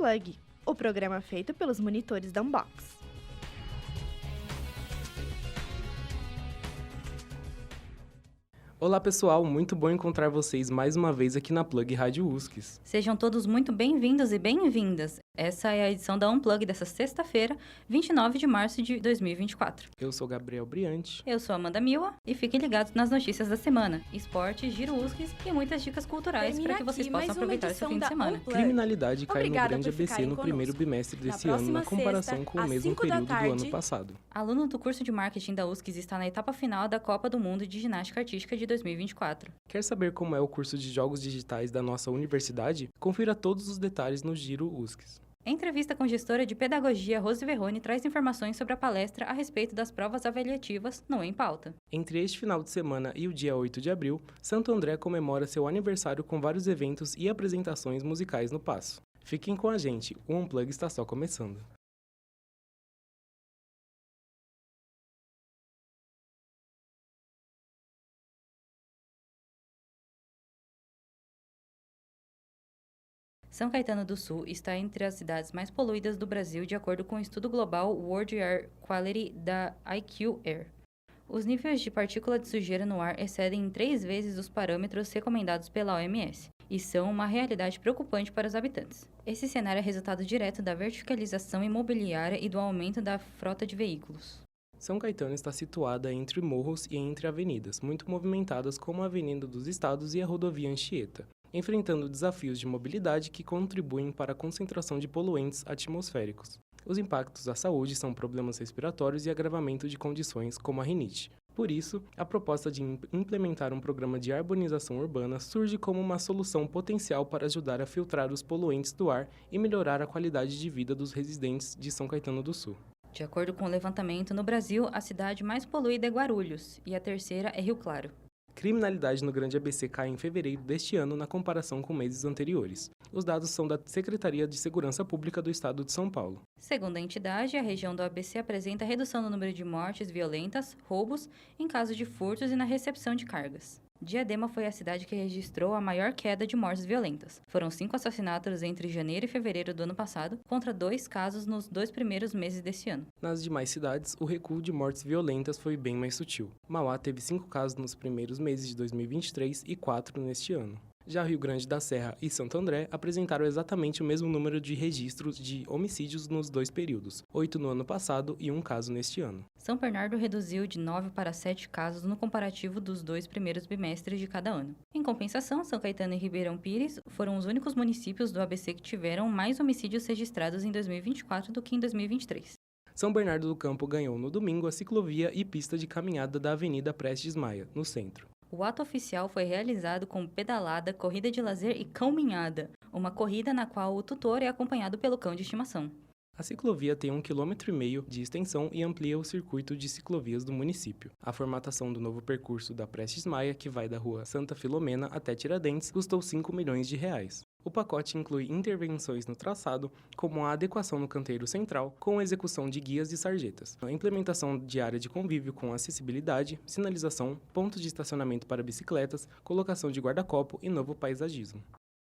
Plug, o programa feito pelos monitores da Unbox. Olá pessoal, muito bom encontrar vocês mais uma vez aqui na Plug Rádio USCS. Sejam todos muito bem-vindos e bem-vindas. Essa é a edição da Unplug dessa sexta-feira, 29 de março de 2024. Eu sou Gabriel Briante. Eu sou Amanda Mila e fiquem ligados nas notícias da semana, esporte, giro USCS e muitas dicas culturais para que vocês possam aproveitar esse fim de semana. Criminalidade cai no grande ABC no primeiro bimestre desse ano na comparação com o mesmo período do ano passado. Aluno do curso de marketing da USCS está na etapa final da Copa do Mundo de Ginástica Artística de 2024. Quer saber como é o curso de Jogos Digitais da nossa universidade? Confira todos os detalhes no Giro USCS. Entrevista com gestora de pedagogia Rose Verrone traz informações sobre a palestra a respeito das provas avaliativas no Em Pauta. Entre este final de semana e o dia 8 de abril, Santo André comemora seu aniversário com vários eventos e apresentações musicais no Paço. Fiquem com a gente, o Unplug está só começando. São Caetano do Sul está entre as cidades mais poluídas do Brasil, de acordo com o estudo global World Air Quality da IQ Air. Os níveis de partícula de sujeira no ar excedem em 3 vezes os parâmetros recomendados pela OMS e são uma realidade preocupante para os habitantes. Esse cenário é resultado direto da verticalização imobiliária e do aumento da frota de veículos. São Caetano está situada entre morros e entre avenidas, muito movimentadas como a Avenida dos Estados e a rodovia Anchieta, enfrentando desafios de mobilidade que contribuem para a concentração de poluentes atmosféricos. Os impactos à saúde são problemas respiratórios e agravamento de condições como a rinite. Por isso, a proposta de implementar um programa de arborização urbana surge como uma solução potencial para ajudar a filtrar os poluentes do ar e melhorar a qualidade de vida dos residentes de São Caetano do Sul. De acordo com o levantamento, no Brasil, a cidade mais poluída é Guarulhos e a terceira é Rio Claro. Criminalidade no Grande ABC cai em fevereiro deste ano na comparação com meses anteriores. Os dados são da Secretaria de Segurança Pública do Estado de São Paulo. Segundo a entidade, a região do ABC apresenta redução no número de mortes violentas, roubos, em caso de furtos e na recepção de cargas. Diadema foi a cidade que registrou a maior queda de mortes violentas. Foram 5 assassinatos entre janeiro e fevereiro do ano passado, contra 2 casos nos 2 primeiros meses desse ano. Nas demais cidades, o recuo de mortes violentas foi bem mais sutil. Mauá teve 5 casos nos primeiros meses de 2023 e 4 neste ano. Já Rio Grande da Serra e Santo André apresentaram exatamente o mesmo número de registros de homicídios nos 2 períodos, 8 no ano passado e 1 caso neste ano. São Bernardo reduziu de 9 para 7 casos no comparativo dos 2 primeiros bimestres de cada ano. Em compensação, São Caetano e Ribeirão Pires foram os únicos municípios do ABC que tiveram mais homicídios registrados em 2024 do que em 2023. São Bernardo do Campo ganhou no domingo a ciclovia e pista de caminhada da Avenida Prestes Maia, no centro. O ato oficial foi realizado com pedalada, corrida de lazer e cão-minhada, uma corrida na qual o tutor é acompanhado pelo cão de estimação. A ciclovia tem 1,5 km de extensão e amplia o circuito de ciclovias do município. A formatação do novo percurso da Prestes Maia, que vai da rua Santa Filomena até Tiradentes, custou R$ 5 milhões. O pacote inclui intervenções no traçado, como a adequação no canteiro central, com a execução de guias e sarjetas, a implementação de área de convívio com acessibilidade, sinalização, pontos de estacionamento para bicicletas, colocação de guarda-copo e novo paisagismo.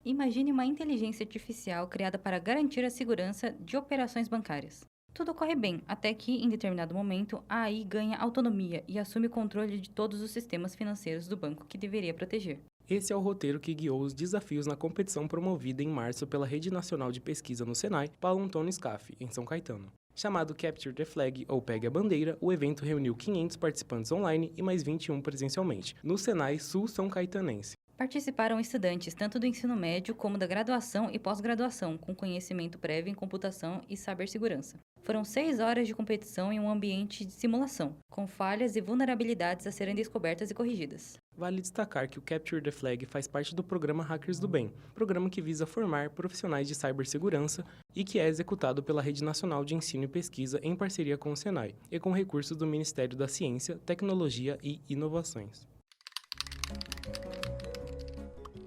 Imagine uma inteligência artificial criada para garantir a segurança de operações bancárias. Tudo corre bem, até que, em determinado momento, a AI ganha autonomia e assume o controle de todos os sistemas financeiros do banco que deveria proteger. Esse é o roteiro que guiou os desafios na competição promovida em março pela Rede Nacional de Pesquisa no Senai, Paulo Antônio Scaff, em São Caetano. Chamado Capture the Flag, ou Pegue a Bandeira, o evento reuniu 500 participantes online e mais 21 presencialmente, no Senai Sul São Caetanense. Participaram estudantes tanto do ensino médio como da graduação e pós-graduação, com conhecimento prévio em computação e cibersegurança. Foram 6 horas de competição em um ambiente de simulação, com falhas e vulnerabilidades a serem descobertas e corrigidas. Vale destacar que o Capture the Flag faz parte do programa Hackers do Bem, programa que visa formar profissionais de cibersegurança e que é executado pela Rede Nacional de Ensino e Pesquisa em parceria com o Senai e com recursos do Ministério da Ciência, Tecnologia e Inovações.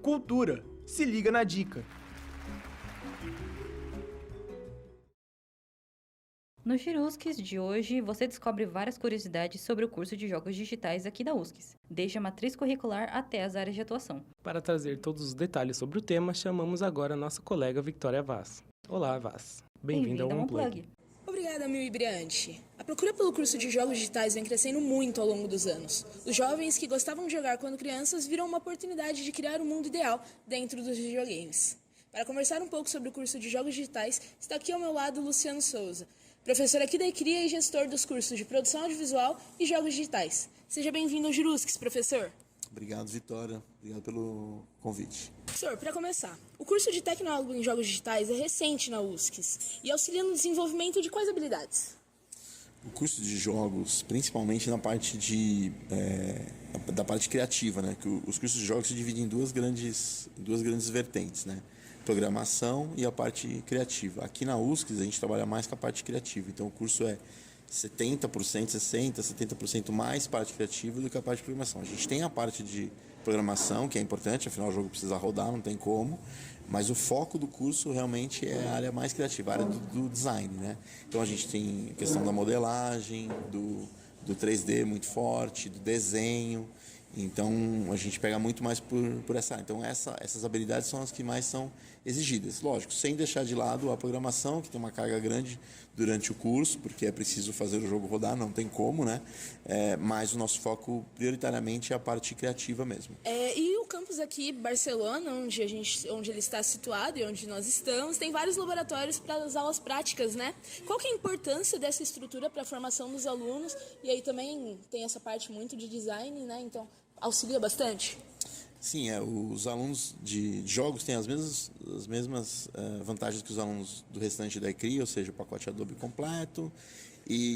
Cultura. Se liga na dica. No Girusques de hoje, você descobre várias curiosidades sobre o curso de Jogos Digitais aqui da USCS, desde a matriz curricular até as áreas de atuação. Para trazer todos os detalhes sobre o tema, chamamos agora a nossa colega Victoria Vaz. Olá, Vaz. Bem-vinda ao Unplug. Obrigada, meu ibriante. A procura pelo curso de Jogos Digitais vem crescendo muito ao longo dos anos. Os jovens que gostavam de jogar quando crianças viram uma oportunidade de criar um mundo ideal dentro dos videogames. Para conversar um pouco sobre o curso de Jogos Digitais, está aqui ao meu lado Luciano Souza, professor aqui da ICRIA e gestor dos cursos de Produção Audiovisual e Jogos Digitais. Seja bem-vindo ao Girusques, professor. Obrigado, Vitória. Obrigado pelo convite. Professor, para começar, o curso de Tecnólogo em Jogos Digitais é recente na USCS e auxilia no desenvolvimento de quais habilidades? O curso de jogos, principalmente na parte da parte criativa, né? Que os cursos de jogos se dividem em duas grandes vertentes, né? Programação e a parte criativa. Aqui na USCS a gente trabalha mais com a parte criativa, então o curso é 70%, 60%, 70% mais parte criativa do que a parte de programação. A gente tem a parte de programação, que é importante, afinal o jogo precisa rodar, não tem como, mas o foco do curso realmente é a área mais criativa, a área do design, né? Então a gente tem a questão da modelagem, do 3D muito forte, do desenho, então a gente pega muito mais por essa área. Então essas habilidades são as que mais são exigidas, lógico, sem deixar de lado a programação, que tem uma carga grande durante o curso, porque é preciso fazer o jogo rodar, não tem como, né? Mas o nosso foco prioritariamente é a parte criativa mesmo. E o campus aqui, Barcelona, onde ele está situado e onde nós estamos, tem vários laboratórios para as aulas práticas, né? Qual que é a importância dessa estrutura para a formação dos alunos? E aí também tem essa parte muito de design, né? Então, auxilia bastante? Sim, os alunos de jogos têm as mesmas vantagens que os alunos do restante da ICRIA, ou seja, o pacote Adobe completo,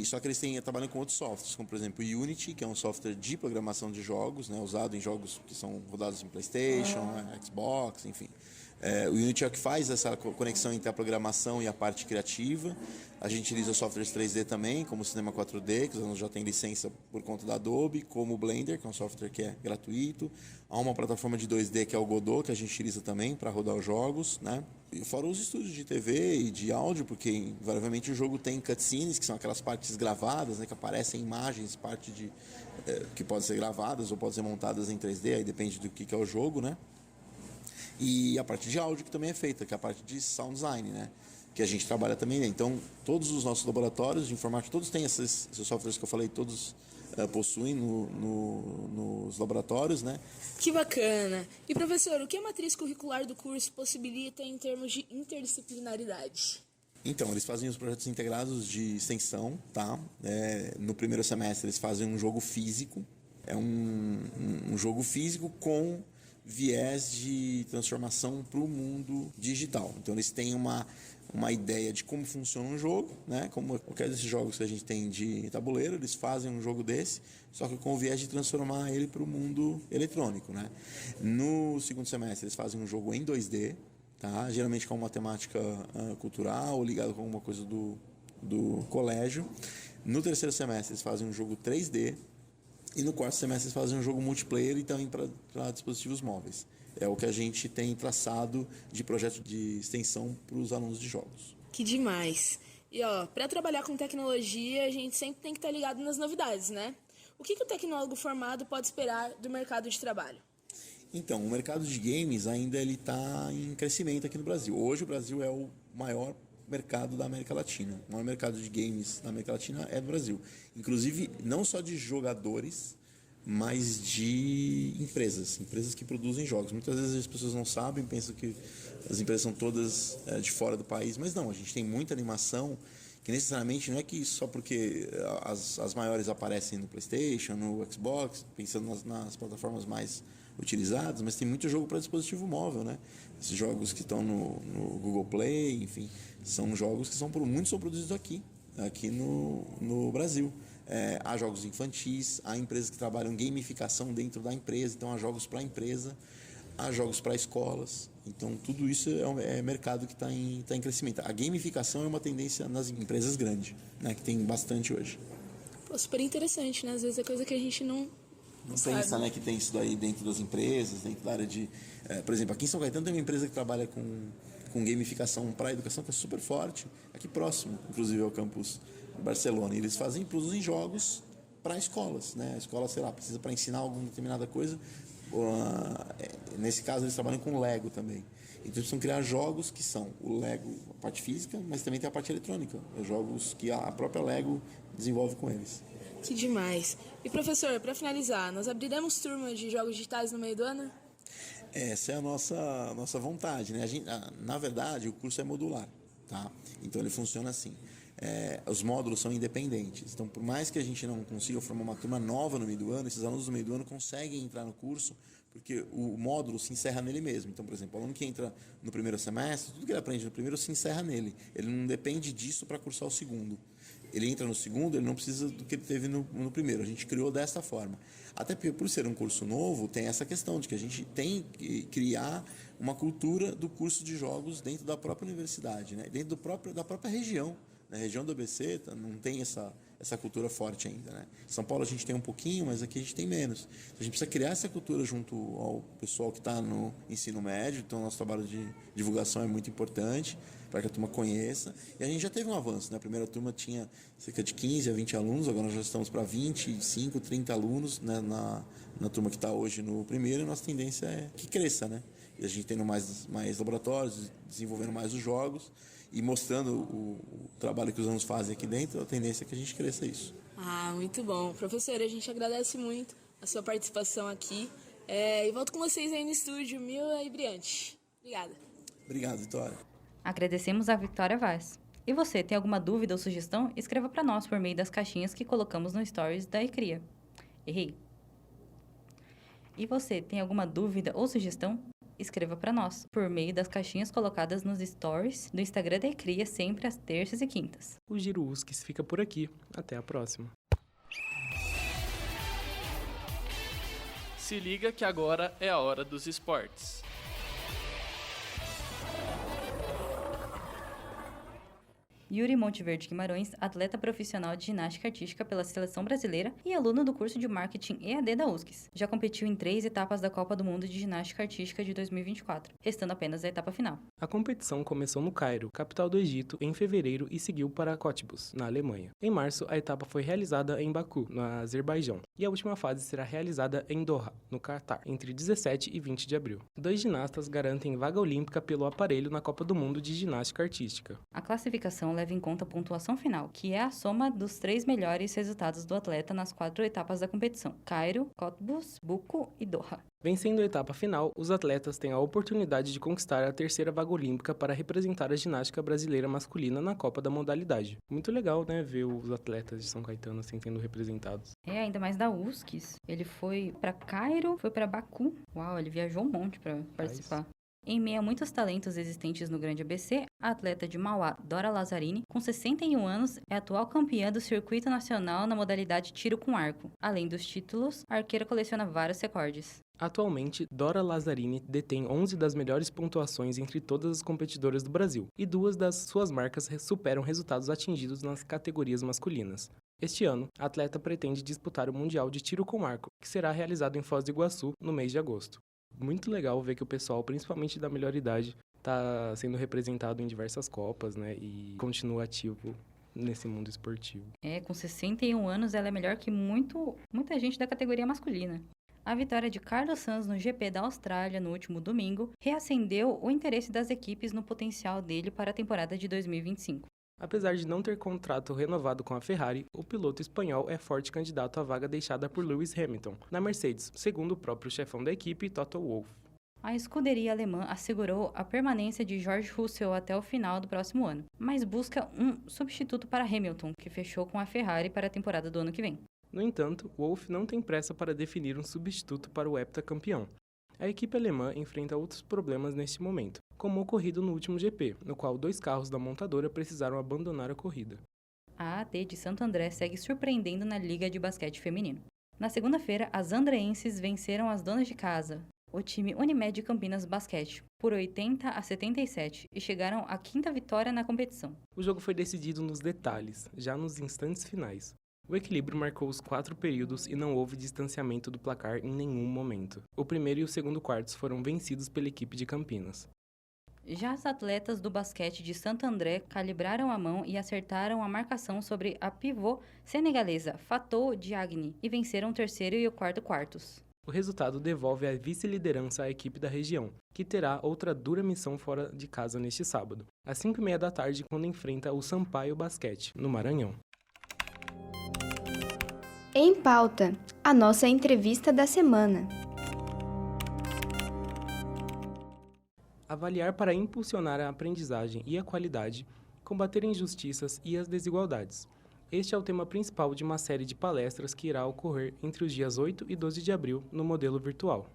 só que eles trabalham com outros softwares, como por exemplo o Unity, que é um software de programação de jogos, né, usado em jogos que são rodados em PlayStation, Xbox, enfim. O Unity é o que faz essa conexão entre a programação e a parte criativa. A gente utiliza softwares 3D também, como o Cinema 4D, que os alunos já têm licença por conta da Adobe, como o Blender, que é um software que é gratuito. Há uma plataforma de 2D, que é o Godot, que a gente utiliza também para rodar os jogos, né? E fora os estúdios de TV e de áudio, porque invariavelmente o jogo tem cutscenes, que são aquelas partes gravadas, né, que aparecem imagens, que podem ser gravadas ou podem ser montadas em 3D, aí depende do que é o jogo, né? E a parte de áudio que também é feita, que é a parte de sound design, né? Que a gente trabalha também, né? Então, todos os nossos laboratórios de informática, todos têm esses softwares que eu falei, todos possuem nos laboratórios, né? Que bacana! E professor, o que a matriz curricular do curso possibilita em termos de interdisciplinaridade? Então, eles fazem os projetos integrados de extensão, tá? No primeiro semestre eles fazem um jogo físico, é um jogo físico com viés de transformação para o mundo digital. Então eles têm uma ideia de como funciona um jogo, né? Como qualquer desses jogos que a gente tem de tabuleiro, eles fazem um jogo desse, só que com o viés de transformar ele para o mundo eletrônico, né? No segundo semestre eles fazem um jogo em 2D, tá? Geralmente com uma temática cultural ou ligado com alguma coisa do colégio. No terceiro semestre eles fazem um jogo 3D. E no quarto semestre eles fazem um jogo multiplayer e também para dispositivos móveis. É o que a gente tem traçado de projeto de extensão para os alunos de jogos. Que demais! E para trabalhar com tecnologia, a gente sempre tem que estar ligado nas novidades, né? O que o tecnólogo formado pode esperar do mercado de trabalho? Então, o mercado de games ainda está em crescimento aqui no Brasil. Hoje o Brasil é o maior mercado da América Latina. O maior mercado de games da América Latina é do Brasil. Inclusive, não só de jogadores, mas de empresas que produzem jogos. Muitas vezes as pessoas não sabem, pensam que as empresas são todas de fora do país, mas não, a gente tem muita animação que necessariamente não é que só porque as maiores aparecem no PlayStation, no Xbox, pensando nas plataformas mais utilizadas, mas tem muito jogo para dispositivo móvel, né? Esses jogos que estão no Google Play, enfim, são jogos que muitos são produzidos aqui no Brasil. Há jogos infantis, há empresas que trabalham gamificação dentro da empresa, então há jogos para a empresa, há jogos para escolas. Então tudo isso é mercado que está em crescimento. A gamificação é uma tendência nas empresas grandes, né, que tem bastante hoje. Pô, super interessante, né? Às vezes é coisa que a gente não pensa, né, que tem isso daí dentro das empresas, dentro da área de... por exemplo, aqui em São Caetano tem uma empresa que trabalha com com gamificação para a educação, que é super forte, aqui próximo, inclusive ao campus de Barcelona. E eles produzem jogos para escolas, né? A escola, sei lá, precisa para ensinar alguma determinada coisa. Nesse caso, eles trabalham com Lego também. Então, eles precisam criar jogos que são o Lego, a parte física, mas também tem a parte eletrônica. Jogos que a própria Lego desenvolve com eles. Que demais. E professor, para finalizar, nós abriremos turma de jogos digitais no meio do ano? Essa é a nossa vontade, né? Na verdade, o curso é modular, tá? Então, ele funciona assim. Os módulos são independentes. Então, por mais que a gente não consiga formar uma turma nova no meio do ano, esses alunos do meio do ano conseguem entrar no curso, porque o módulo se encerra nele mesmo. Então, por exemplo, o aluno que entra no primeiro semestre, tudo que ele aprende no primeiro se encerra nele. Ele não depende disso para cursar o segundo. Ele entra no segundo, ele não precisa do que ele teve no primeiro. A gente criou dessa forma. Até porque, por ser um curso novo, tem essa questão de que a gente tem que criar uma cultura do curso de jogos dentro da própria universidade, né? Dentro da própria região. Na região do ABC não tem essa cultura forte ainda, né? Em São Paulo a gente tem um pouquinho, mas aqui a gente tem menos. Então, a gente precisa criar essa cultura junto ao pessoal que está no ensino médio. Então, nosso trabalho de divulgação é muito importante para que a turma conheça. E a gente já teve um avanço, né? A primeira turma tinha cerca de 15 a 20 alunos, agora nós já estamos para 25, 30 alunos, né? Na turma que está hoje no primeiro, e a nossa tendência é que cresça, né? E a gente tendo mais laboratórios, desenvolvendo mais os jogos e mostrando o trabalho que os alunos fazem aqui dentro, a tendência é que a gente cresça isso. Muito bom. Professor, a gente agradece muito a sua participação aqui. E volto com vocês aí no estúdio, Mila e Briante. Obrigada. Obrigado, Vitória. Agradecemos a Vitória Vaz. E você, tem alguma dúvida ou sugestão? Escreva para nós por meio das caixinhas que colocamos no Stories da ECRIA. Errei. E você, tem alguma dúvida ou sugestão? Escreva para nós por meio das caixinhas colocadas nos stories do Instagram da ECRIA, sempre às terças e quintas. O Giro USCS fica por aqui. Até a próxima. Se liga que agora é a hora dos esportes. Yuri Monteverde Guimarães, atleta profissional de ginástica artística pela Seleção Brasileira e aluno do curso de Marketing EAD da USCS. Já competiu em 3 etapas da Copa do Mundo de Ginástica Artística de 2024, restando apenas a etapa final. A competição começou no Cairo, capital do Egito, em fevereiro e seguiu para Cottbus, na Alemanha. Em março, a etapa foi realizada em Baku, no Azerbaijão, e a última fase será realizada em Doha, no Catar, entre 17 e 20 de abril. 2 ginastas garantem vaga olímpica pelo aparelho na Copa do Mundo de Ginástica Artística. A classificação leva em conta a pontuação final, que é a soma dos 3 melhores resultados do atleta nas 4 etapas da competição: Cairo, Cottbus, Baku e Doha. Vencendo a etapa final, os atletas têm a oportunidade de conquistar a 3ª vaga olímpica para representar a ginástica brasileira masculina na Copa da modalidade. Muito legal, né, ver os atletas de São Caetano assim sendo representados. Ainda mais da USCS. Ele foi para Cairo, foi para Baku. Uau, ele viajou um monte para participar. Em meio a muitos talentos existentes no Grande ABC, a atleta de Mauá, Dora Lazzarini, com 61 anos, é atual campeã do circuito nacional na modalidade tiro com arco. Além dos títulos, a arqueira coleciona vários recordes. Atualmente, Dora Lazzarini detém 11 das melhores pontuações entre todas as competidoras do Brasil, e 2 das suas marcas superam resultados atingidos nas categorias masculinas. Este ano, a atleta pretende disputar o Mundial de Tiro com Arco, que será realizado em Foz do Iguaçu, no mês de agosto. Muito legal ver que o pessoal, principalmente da melhor idade, está sendo representado em diversas copas, né? E continua ativo nesse mundo esportivo. Com 61 anos, ela é melhor que muita gente da categoria masculina. A vitória de Carlos Sainz no GP da Austrália no último domingo reacendeu o interesse das equipes no potencial dele para a temporada de 2025. Apesar de não ter contrato renovado com a Ferrari, o piloto espanhol é forte candidato à vaga deixada por Lewis Hamilton, na Mercedes, segundo o próprio chefão da equipe, Toto Wolff. A escuderia alemã assegurou a permanência de George Russell até o final do próximo ano, mas busca um substituto para Hamilton, que fechou com a Ferrari para a temporada do ano que vem. No entanto, Wolff não tem pressa para definir um substituto para o heptacampeão. A equipe alemã enfrenta outros problemas neste momento, como ocorrido no último GP, no qual 2 carros da montadora precisaram abandonar a corrida. A AT de Santo André segue surpreendendo na Liga de Basquete Feminino. Na segunda-feira, as andreenses venceram as donas de casa, o time Unimed Campinas Basquete, por 80-77 e chegaram à 5ª vitória na competição. O jogo foi decidido nos detalhes, já nos instantes finais. O equilíbrio marcou os 4 períodos e não houve distanciamento do placar em nenhum momento. O primeiro e o segundo quartos foram vencidos pela equipe de Campinas. Já as atletas do basquete de Santo André calibraram a mão e acertaram a marcação sobre a pivô senegalesa Fatou Diagne e venceram o terceiro e o quarto quartos. O resultado devolve a vice-liderança à equipe da região, que terá outra dura missão fora de casa neste sábado, às 5h30 da tarde, quando enfrenta o Sampaio Basquete, no Maranhão. Em pauta, a nossa entrevista da semana. Avaliar para impulsionar a aprendizagem e a qualidade, combater injustiças e as desigualdades. Este é o tema principal de uma série de palestras que irá ocorrer entre os dias 8 e 12 de abril no modelo virtual.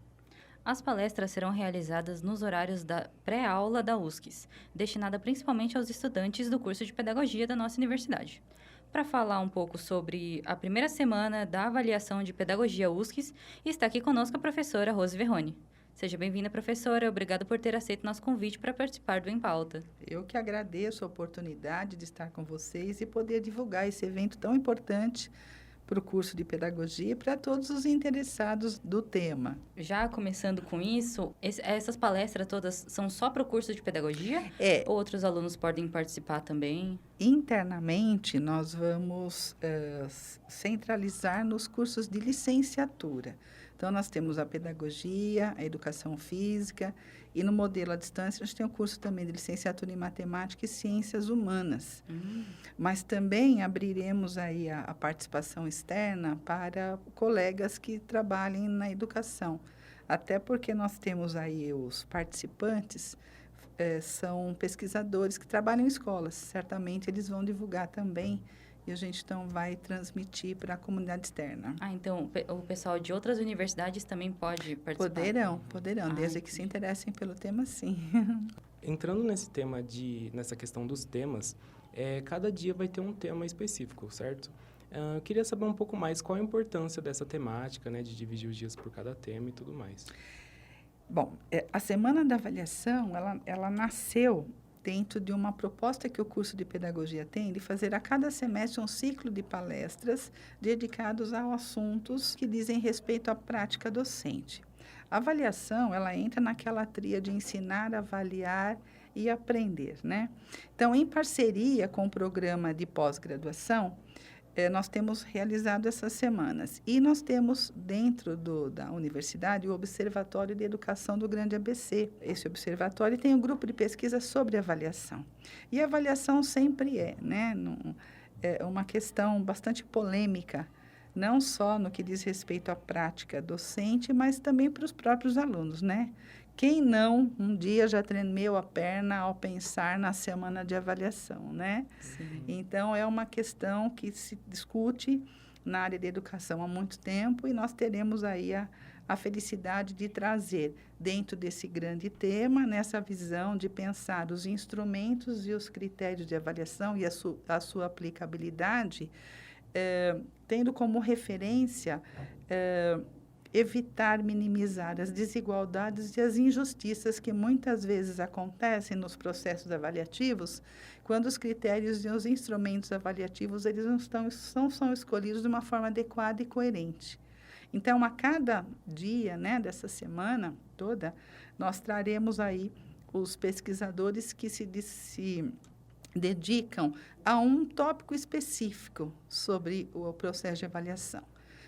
As palestras serão realizadas nos horários da pré-aula da USCS, destinada principalmente aos estudantes do curso de Pedagogia da nossa universidade. Para falar um pouco sobre a primeira semana da avaliação de Pedagogia USCS, está aqui conosco a professora Rose Verrone. Seja bem-vinda, professora. Obrigada por ter aceito nosso convite para participar do Em Pauta. Eu que agradeço a oportunidade de estar com vocês e poder divulgar esse evento tão importante para o curso de Pedagogia e para todos os interessados do tema. Já começando com isso, essas palestras todas são só para o curso de Pedagogia? Ou outros alunos podem participar também? Internamente, nós vamos centralizar nos cursos de licenciatura. Então, nós temos a pedagogia, a educação física e no modelo à distância a gente tem o curso também de licenciatura em matemática e ciências humanas. Mas também abriremos aí a participação externa para colegas que trabalhem na educação. Até porque nós temos aí os participantes, são pesquisadores que trabalham em escolas. Certamente eles vão divulgar também e a gente então vai transmitir para a comunidade externa. Então o pessoal de outras universidades também pode participar? Poderão, desde que se interessem pelo tema, sim. Entrando nesse tema nessa questão dos temas, cada dia vai ter um tema específico, certo? Eu queria saber um pouco mais qual a importância dessa temática, né, de dividir os dias por cada tema e tudo mais. Bom, a Semana da Avaliação, ela nasceu dentro de uma proposta que o curso de Pedagogia tem de fazer a cada semestre um ciclo de palestras dedicados a assuntos que dizem respeito à prática docente. A avaliação, ela entra naquela tríade de ensinar, avaliar e aprender, né? Então, em parceria com o programa de pós-graduação, nós temos realizado essas semanas. E nós temos, dentro da universidade, o Observatório de Educação do Grande ABC. Esse observatório tem um grupo de pesquisa sobre avaliação. E a avaliação sempre é uma questão bastante polêmica, não só no que diz respeito à prática docente, mas também para os próprios alunos, né? Quem não, um dia já tremeu a perna ao pensar na semana de avaliação, né? Sim. Então, é uma questão que se discute na área de educação há muito tempo e nós teremos aí a felicidade de trazer, dentro desse grande tema, nessa visão de pensar os instrumentos e os critérios de avaliação e a sua aplicabilidade, tendo como referência evitar, minimizar as desigualdades e as injustiças que muitas vezes acontecem nos processos avaliativos, quando os critérios e os instrumentos avaliativos eles não são escolhidos de uma forma adequada e coerente. Então, a cada dia, né, dessa semana toda, nós traremos aí os pesquisadores que se dedicam a um tópico específico sobre o processo de avaliação.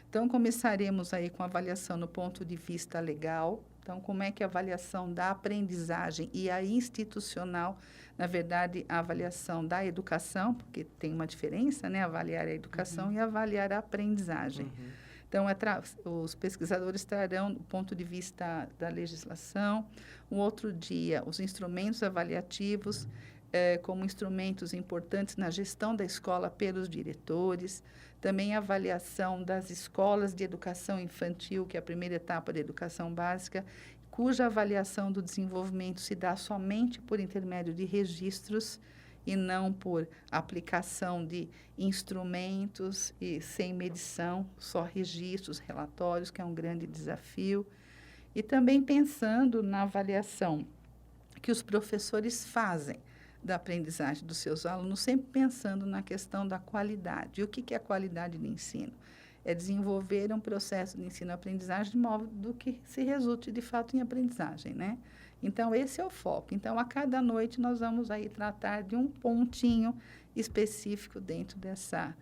Então, começaremos aí com a avaliação no ponto de vista legal. Então, como é que a avaliação da aprendizagem e a institucional, na verdade, a avaliação da educação, porque tem uma diferença, né? Avaliar a educação e avaliar a aprendizagem. Então, os pesquisadores trarão do ponto de vista da legislação. Um outro dia, os instrumentos avaliativos, como instrumentos importantes na gestão da escola pelos diretores. Também a avaliação das escolas de educação infantil, que é a primeira etapa da educação básica, cuja avaliação do desenvolvimento se dá somente por intermédio de registros e não por aplicação de instrumentos e sem medição, só registros, relatórios, que é um grande desafio. E também pensando na avaliação que os professores fazem da aprendizagem dos seus alunos, sempre pensando na questão da qualidade. E o que é a qualidade de ensino? É desenvolver um processo de ensino-aprendizagem de modo que se resulte, de fato, em aprendizagem, né? Então, esse é o foco. Então, a cada noite, nós vamos aí tratar de um pontinho específico dentro dessa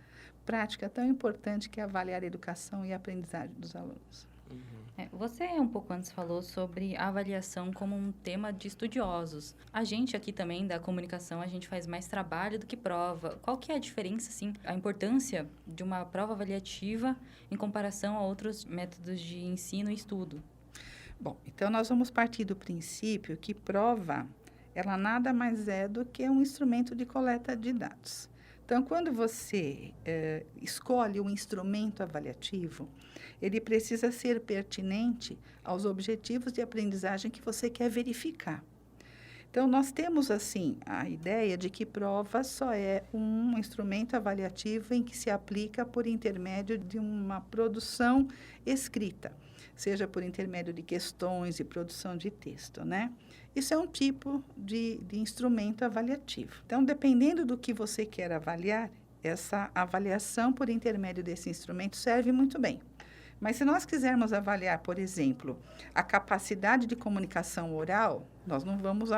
prática tão importante que é avaliar a educação e a aprendizagem dos alunos. Você um pouco antes falou sobre a avaliação como um tema de estudiosos. A gente aqui também da comunicação, a gente faz mais trabalho do que prova. Qual que é a diferença, assim, a importância de uma prova avaliativa em comparação a outros métodos de ensino e estudo? Bom, então nós vamos partir do princípio que prova, ela nada mais é do que um instrumento de coleta de dados. Então, quando você escolhe um instrumento avaliativo, ele precisa ser pertinente aos objetivos de aprendizagem que você quer verificar. Então, nós temos, assim, a ideia de que prova só é um instrumento avaliativo em que se aplica por intermédio de uma produção escrita, seja por intermédio de questões e produção de texto, né? Isso é um tipo de instrumento avaliativo. Então, dependendo do que você quer avaliar, essa avaliação por intermédio desse instrumento serve muito bem. Mas se nós quisermos avaliar, por exemplo, a capacidade de comunicação oral, nós não vamos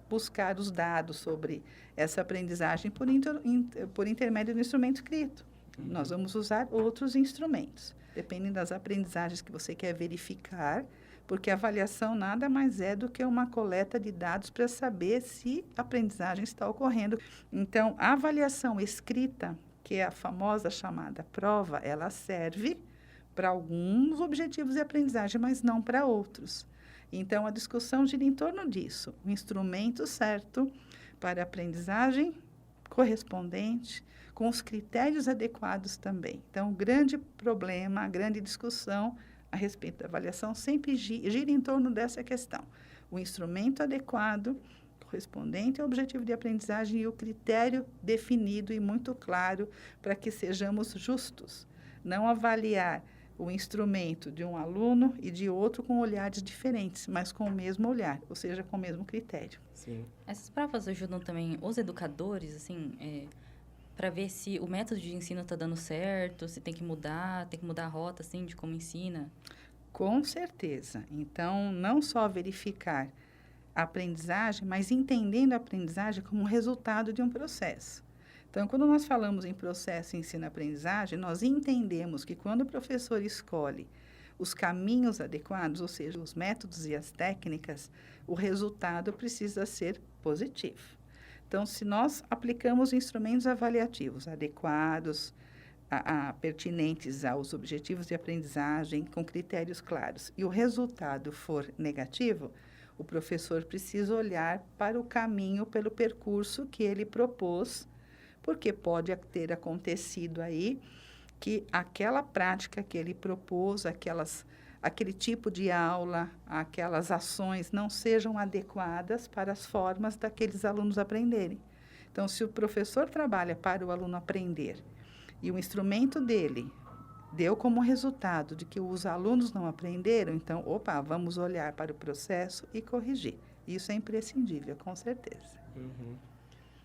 buscar os dados sobre essa aprendizagem por intermédio do instrumento escrito. Nós vamos usar outros instrumentos, dependendo das aprendizagens que você quer verificar, porque a avaliação nada mais é do que uma coleta de dados para saber se a aprendizagem está ocorrendo. Então, a avaliação escrita, que é a famosa chamada prova, ela serve para alguns objetivos de aprendizagem, mas não para outros. Então, a discussão gira em torno disso. O instrumento certo para a aprendizagem correspondente, com os critérios adequados também. Então, o grande problema, a grande discussão a respeito da avaliação sempre gira em torno dessa questão. O instrumento adequado, correspondente ao objetivo de aprendizagem e o critério definido e muito claro para que sejamos justos. Não avaliar o instrumento de um aluno e de outro com olhares diferentes, mas com o mesmo olhar, ou seja, com o mesmo critério. Sim. Essas provas ajudam também os educadores, assim, para ver se o método de ensino está dando certo, se tem que mudar a rota, assim, de como ensina? Com certeza. Então, não só verificar a aprendizagem, mas entendendo a aprendizagem como resultado de um processo. Então, quando nós falamos em processo ensino-aprendizagem, nós entendemos que quando o professor escolhe os caminhos adequados, ou seja, os métodos e as técnicas, o resultado precisa ser positivo. Então, se nós aplicamos instrumentos avaliativos adequados, pertinentes aos objetivos de aprendizagem, com critérios claros, e o resultado for negativo, o professor precisa olhar para o caminho, pelo percurso que ele propôs, porque pode ter acontecido aí que aquela prática que ele propôs, aquele tipo de aula, aquelas ações não sejam adequadas para as formas daqueles alunos aprenderem. Então, se o professor trabalha para o aluno aprender e o instrumento dele deu como resultado de que os alunos não aprenderam, então, vamos olhar para o processo e corrigir. Isso é imprescindível, com certeza. Uhum.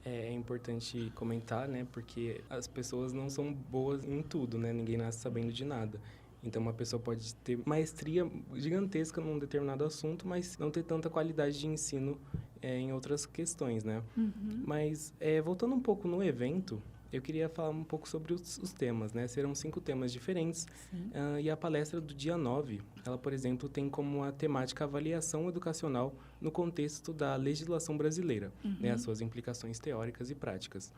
É importante comentar, né, porque as pessoas não são boas em tudo, né, ninguém nasce sabendo de nada. Então, uma pessoa pode ter maestria gigantesca num determinado assunto, mas não ter tanta qualidade de ensino em outras questões, né? Uhum. Mas, voltando um pouco no evento, eu queria falar um pouco sobre os temas, né? Serão 5 temas diferentes. E a palestra do dia 9, ela, por exemplo, tem como a temática avaliação educacional no contexto da legislação brasileira, né? As suas implicações teóricas e práticas.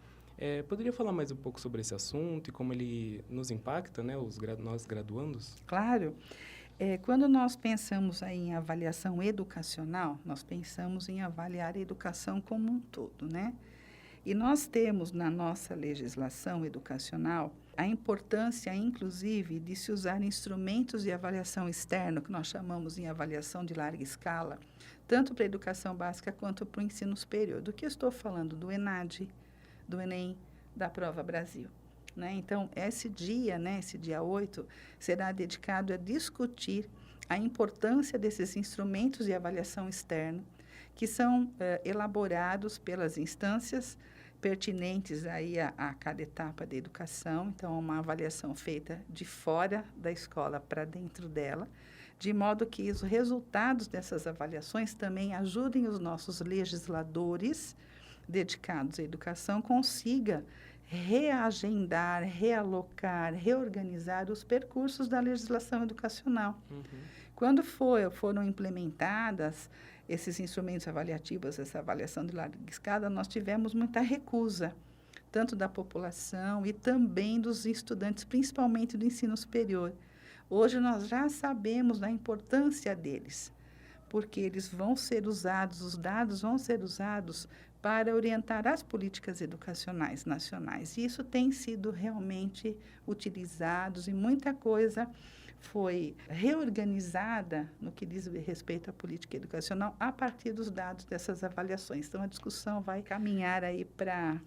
Poderia falar mais um pouco sobre esse assunto e como ele nos impacta, né? Nós graduandos? Claro. Quando nós pensamos aí em avaliação educacional, nós pensamos em avaliar a educação como um todo, né? E nós temos na nossa legislação educacional a importância, inclusive, de se usar instrumentos de avaliação externa, que nós chamamos em avaliação de larga escala, tanto para a educação básica quanto para o ensino superior. Do que eu estou falando? Do ENAD, do Enem, da Prova Brasil. Né? Então, esse dia 8, será dedicado a discutir a importância desses instrumentos de avaliação externa, que são elaborados pelas instâncias pertinentes aí a cada etapa da educação. Então, uma avaliação feita de fora da escola para dentro dela. de modo que os resultados dessas avaliações também ajudem os nossos legisladores dedicados à educação consiga reagendar, realocar, reorganizar os percursos da legislação educacional. Quando foram implementadas esses instrumentos avaliativos, essa avaliação de larga escala, nós tivemos muita recusa, tanto da população e também dos estudantes, principalmente do ensino superior. Hoje nós já sabemos da importância deles, porque eles vão ser usados, os dados vão ser usados para orientar as políticas educacionais nacionais. E isso tem sido realmente utilizado e muita coisa foi reorganizada no que diz respeito à política educacional a partir dos dados dessas avaliações. Então, a discussão vai caminhar aí para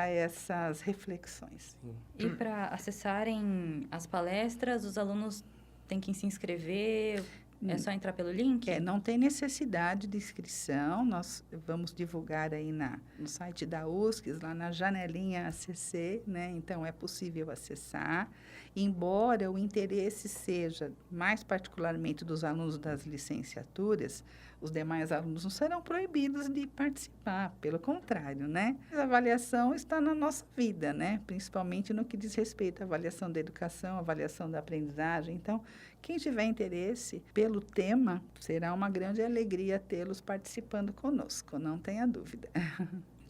essas reflexões. E para acessarem as palestras, os alunos têm que se inscrever? É só entrar pelo link? Não tem necessidade de inscrição. Nós vamos divulgar aí no site da USCS, lá na janelinha ACC, né? Então, é possível acessar. Embora o interesse seja, mais particularmente, dos alunos das licenciaturas, os demais alunos não serão proibidos de participar, pelo contrário, né? A avaliação está na nossa vida, né? Principalmente no que diz respeito à avaliação da educação, avaliação da aprendizagem. Então, quem tiver interesse pelo tema, será uma grande alegria tê-los participando conosco, não tenha dúvida.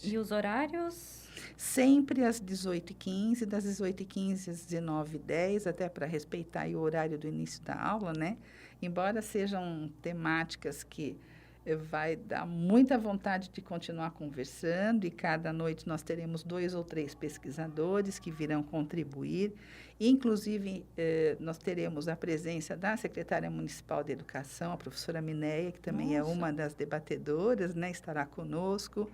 E os horários? Sempre às 18h15, das 18h15 às 19h10, até para respeitar aí o horário do início da aula, né? Embora sejam temáticas que vai dar muita vontade de continuar conversando, e cada noite nós teremos 2 ou 3 pesquisadores que virão contribuir. Inclusive, nós teremos a presença da secretária municipal de educação, a professora Minéia, que também é uma das debatedoras, né? Estará conosco.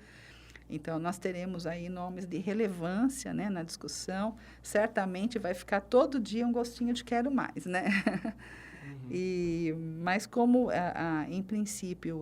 Então, nós teremos aí nomes de relevância, né, na discussão. Certamente vai ficar todo dia um gostinho de quero mais, né? Mas como, em princípio,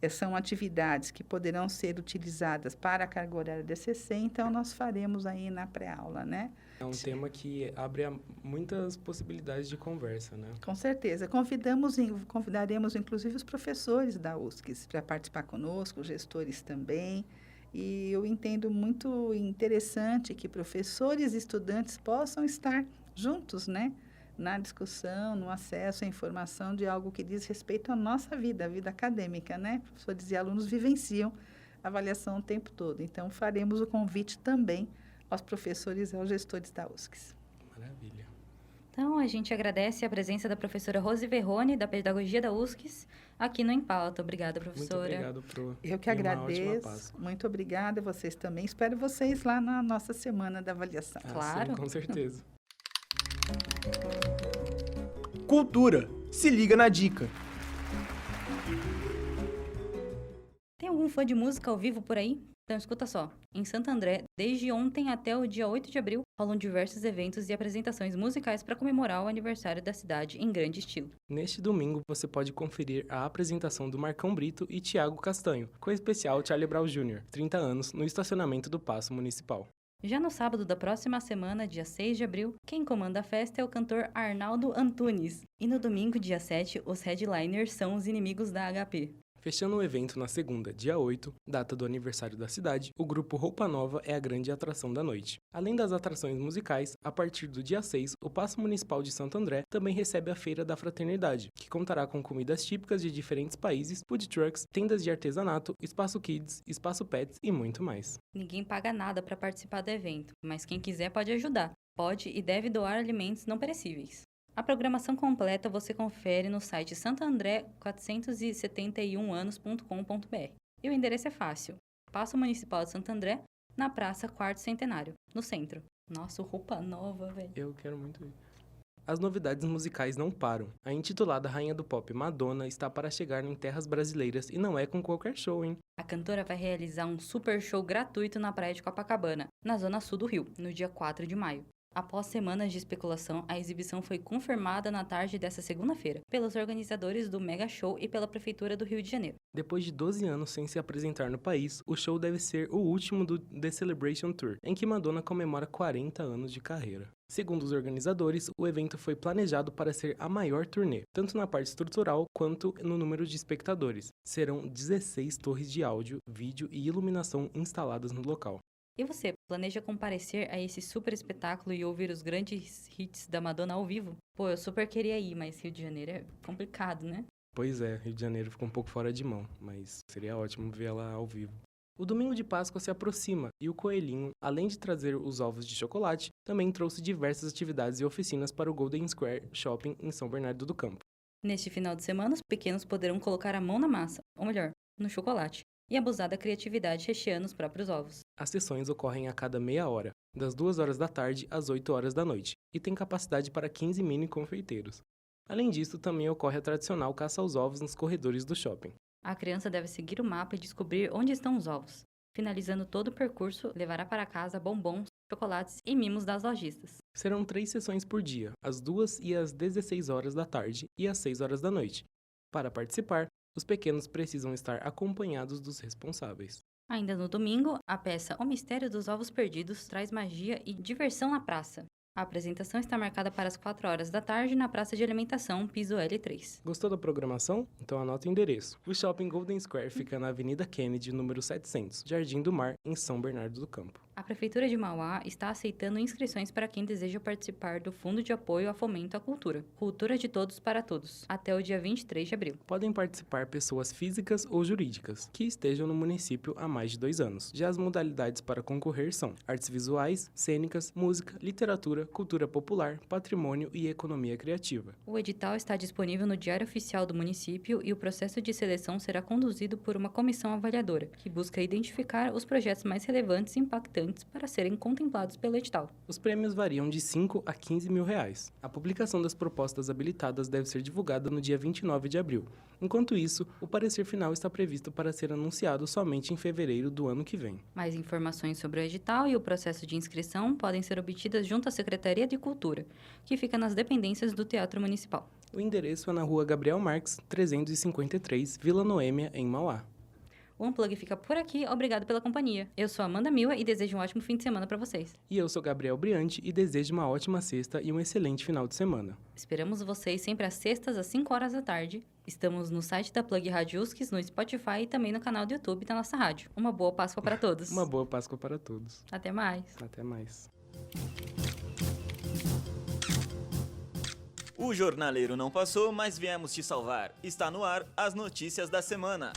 são atividades que poderão ser utilizadas para a carga horária da CC, então nós faremos aí na pré-aula, né? É um tema que abre muitas possibilidades de conversa, né? Com certeza. Convidaremos, inclusive, os professores da USCS para participar conosco, os gestores também. E eu entendo muito interessante que professores e estudantes possam estar juntos, né? Na discussão, no acesso à informação de algo que diz respeito à nossa vida, a vida acadêmica, né? Professores e alunos vivenciam a avaliação o tempo todo. Então, faremos o convite também aos professores e aos gestores da USCS. Maravilha. Então, a gente agradece a presença da professora Rose Verrone, da Pedagogia da USCS, aqui no Em Pauta. Obrigada, professora. Muito obrigado, Pro. Eu que agradeço. Muito obrigada a vocês também. Espero vocês lá na nossa semana da avaliação. Claro. Sim, com certeza. Cultura. Se liga na dica. Tem algum fã de música ao vivo por aí? Então escuta só, em Santo André, desde ontem até o dia 8 de abril, rolam diversos eventos e apresentações musicais para comemorar o aniversário da cidade em grande estilo. Neste domingo, você pode conferir a apresentação do Marcão Brito e Tiago Castanho, com o especial Charlie Brown Jr., 30 anos, no estacionamento do Paço Municipal. Já no sábado da próxima semana, dia 6 de abril, quem comanda a festa é o cantor Arnaldo Antunes. E no domingo, dia 7, os headliners são os Inimigos da HP. Fechando o evento na segunda, dia 8, data do aniversário da cidade, o grupo Roupa Nova é a grande atração da noite. Além das atrações musicais, a partir do dia 6, o Paço Municipal de Santo André também recebe a Feira da Fraternidade, que contará com comidas típicas de diferentes países, food trucks, tendas de artesanato, espaço kids, espaço pets e muito mais. Ninguém paga nada para participar do evento, mas quem quiser pode ajudar. Pode e deve doar alimentos não perecíveis. A programação completa você confere no site santoandré471anos.com.br. E o endereço é fácil. Paço Municipal de Santo André, na Praça 4º Centenário, no centro. Nossa, roupa nova, velho. Eu quero muito ir. As novidades musicais não param. A intitulada Rainha do Pop, Madonna, está para chegar em terras brasileiras e não é com qualquer show, hein? A cantora vai realizar um super show gratuito na praia de Copacabana, na zona sul do Rio, no dia 4 de maio. Após semanas de especulação, a exibição foi confirmada na tarde desta segunda-feira pelos organizadores do Mega Show e pela Prefeitura do Rio de Janeiro. Depois de 12 anos sem se apresentar no país, o show deve ser o último do The Celebration Tour, em que Madonna comemora 40 anos de carreira. Segundo os organizadores, o evento foi planejado para ser a maior turnê, tanto na parte estrutural quanto no número de espectadores. Serão 16 torres de áudio, vídeo e iluminação instaladas no local. E você, planeja comparecer a esse super espetáculo e ouvir os grandes hits da Madonna ao vivo? Pô, eu super queria ir, mas Rio de Janeiro é complicado, né? Pois é, Rio de Janeiro ficou um pouco fora de mão, mas seria ótimo vê-la ao vivo. O domingo de Páscoa se aproxima e o Coelhinho, além de trazer os ovos de chocolate, também trouxe diversas atividades e oficinas para o Golden Square Shopping em São Bernardo do Campo. Neste final de semana, os pequenos poderão colocar a mão na massa, ou melhor, no chocolate, e abusar da criatividade recheando os próprios ovos. As sessões ocorrem a cada meia hora, das 2 horas da tarde às 8 horas da noite, e tem capacidade para 15 mini confeiteiros. Além disso, também ocorre a tradicional caça aos ovos nos corredores do shopping. A criança deve seguir o mapa e descobrir onde estão os ovos. Finalizando todo o percurso, levará para casa bombons, chocolates e mimos das lojistas. Serão 3 sessões por dia, às 2 e às 16 horas da tarde e às 6 horas da noite. Para participar, os pequenos precisam estar acompanhados dos responsáveis. Ainda no domingo, a peça O Mistério dos Ovos Perdidos traz magia e diversão na praça. A apresentação está marcada para as 4 horas da tarde na Praça de Alimentação, piso L3. Gostou da programação? Então anota o endereço. O Shopping Golden Square fica na Avenida Kennedy, número 700, Jardim do Mar, em São Bernardo do Campo. A Prefeitura de Mauá está aceitando inscrições para quem deseja participar do Fundo de Apoio ao Fomento à Cultura. Cultura de Todos para Todos, até o dia 23 de abril. Podem participar pessoas físicas ou jurídicas que estejam no município há mais de 2 anos. Já as modalidades para concorrer são artes visuais, cênicas, música, literatura, cultura popular, patrimônio e economia criativa. O edital está disponível no Diário Oficial do município e o processo de seleção será conduzido por uma comissão avaliadora, que busca identificar os projetos mais relevantes e impactantes para serem contemplados pelo edital. Os prêmios variam de 5 a 15 mil reais. A publicação das propostas habilitadas deve ser divulgada no dia 29 de abril. Enquanto isso, o parecer final está previsto para ser anunciado somente em fevereiro do ano que vem. Mais informações sobre o edital e o processo de inscrição podem ser obtidas junto à Secretaria de Cultura, que fica nas dependências do Teatro Municipal. O endereço é na Rua Gabriel Marques, 353, Vila Noêmia, em Mauá. O Unplug fica por aqui, obrigado pela companhia. Eu sou Amanda Mila e desejo um ótimo fim de semana para vocês. E eu sou Gabriel Briante e desejo uma ótima sexta e um excelente final de semana. Esperamos vocês sempre às sextas, às 5 horas da tarde. Estamos no site da Plug Rádio USCS, no Spotify e também no canal do YouTube da nossa rádio. Uma boa Páscoa para todos. Uma boa Páscoa para todos. Até mais. Até mais. O jornaleiro não passou, mas viemos te salvar. Está no ar as notícias da semana.